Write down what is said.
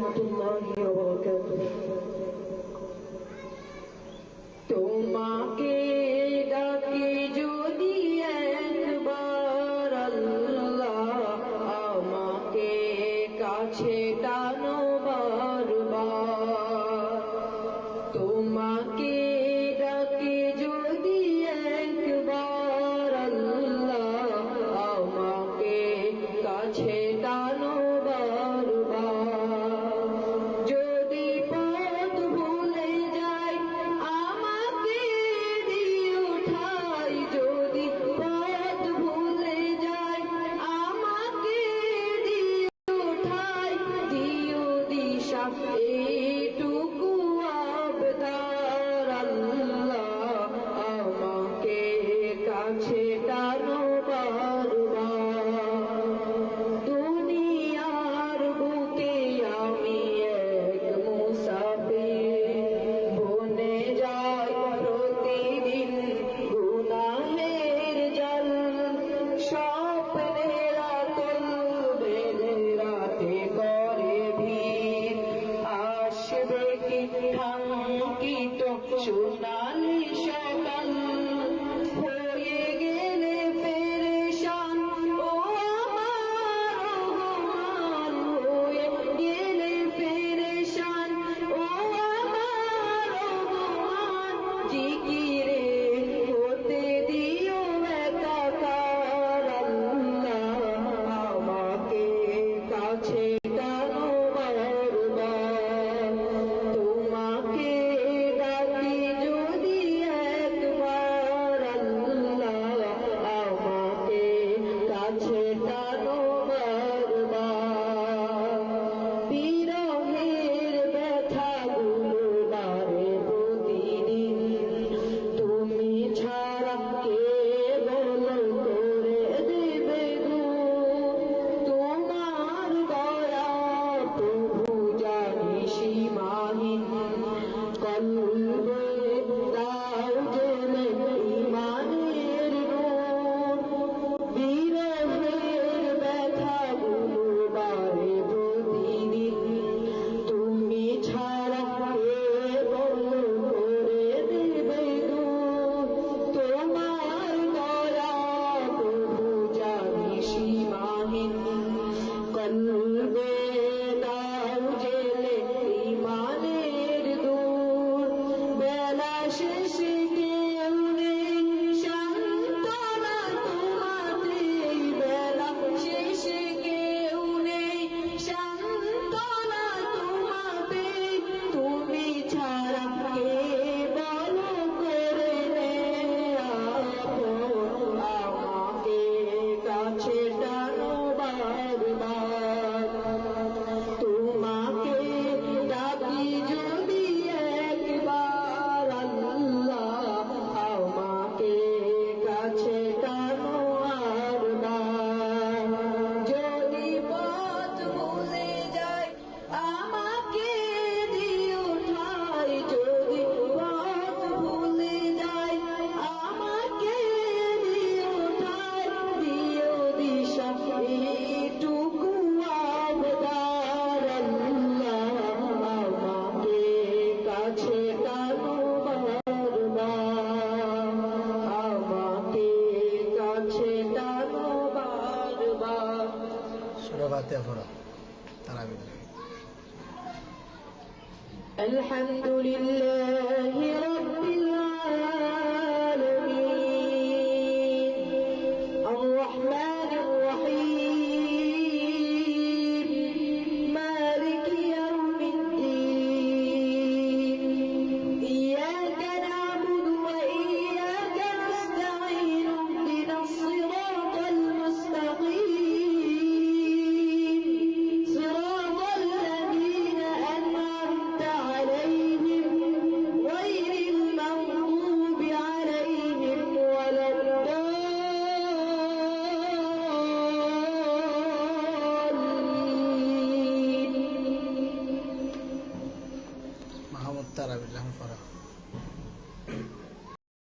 রহমতুল্লাহি ওয়া বারাকাতুহু। তোমাকে ডাকি যদি একবার আল্লাহ, আমাকে কাছে টানো বারবার। তোমাকে ডাকি যদি একবার আল্লাহ, আমাকে কাছে টানো বারবার। যদি পথ ভুলে যাই আমাকে দিও ঠাই, যদি পথ ভুলে যাই আমাকে দিও ঠাই, দিও দিশা এইটুকু আবদার আল্লাহ, আমাকে কাছে টানো বারবার। দুনিয়ার বুকে আমি এক মুসাফির, বনে যাই প্রতিদিন গুনাহের জাল। স্বপ্নের আতল বেঁধে রাতে করে ভিড়, আসবে কি ঠাঙ্কিত সোনালি সকাল। হয়ে গেলে পেরেশান ও আমার রহমান, হয়ে গেলে পেরেশান ও আমার রহমান। জিকিরে হতে দিও একাকার আল্লাহ, আমাকে কাছে টানো বারবার। তোমাকে ডাকি যদি একবার আল্লাহ, আমাকে কাছে টানো বারবার। বিরহের ব্যথাগুলো বারে প্রতিদিন, তুমি ছাড়া কে বলো করে দেবে দূর। তোমার দয়া প্রভু জানি সীমাহীন, কলবে দাও জেলে ঈমানের নূর। বিরহের ব্যথাগুলো বারে প্রতিদিন, তুমি ছাড়া কে বলো করে দেবে দূর। তোমার দয়া প্রভু জানি সীমাহীন, কলবে দাও জেলে ঈমানের দূর। বেলা শেষে কেউ নেই সান্ত্বনা তোমাতে, বেলা শেষে কেউ নেই সান্ত্বনা তোমাতে। তুমি ছাড়া কে বলো করে আপন, আমাকে কাছে টানো বারবার। তোমাকে ডাকি যদি একবার আল্লাহ, আমাকে কাছে টানো বারবার। যদি পথ ভুলে যাই আমাকে দিও ঠাই, যদি পথ ভুলে যাই আমাকে দিও ঠাই, দিও দিশা এইটুকু আবদার আল্লাহ, আমাকে কাছে টানো বারবার। আমাকে কাছে টানো বারবার। সূরা ফাতিহা পড়ো তারাবির। আলহামদুলিল্লাহি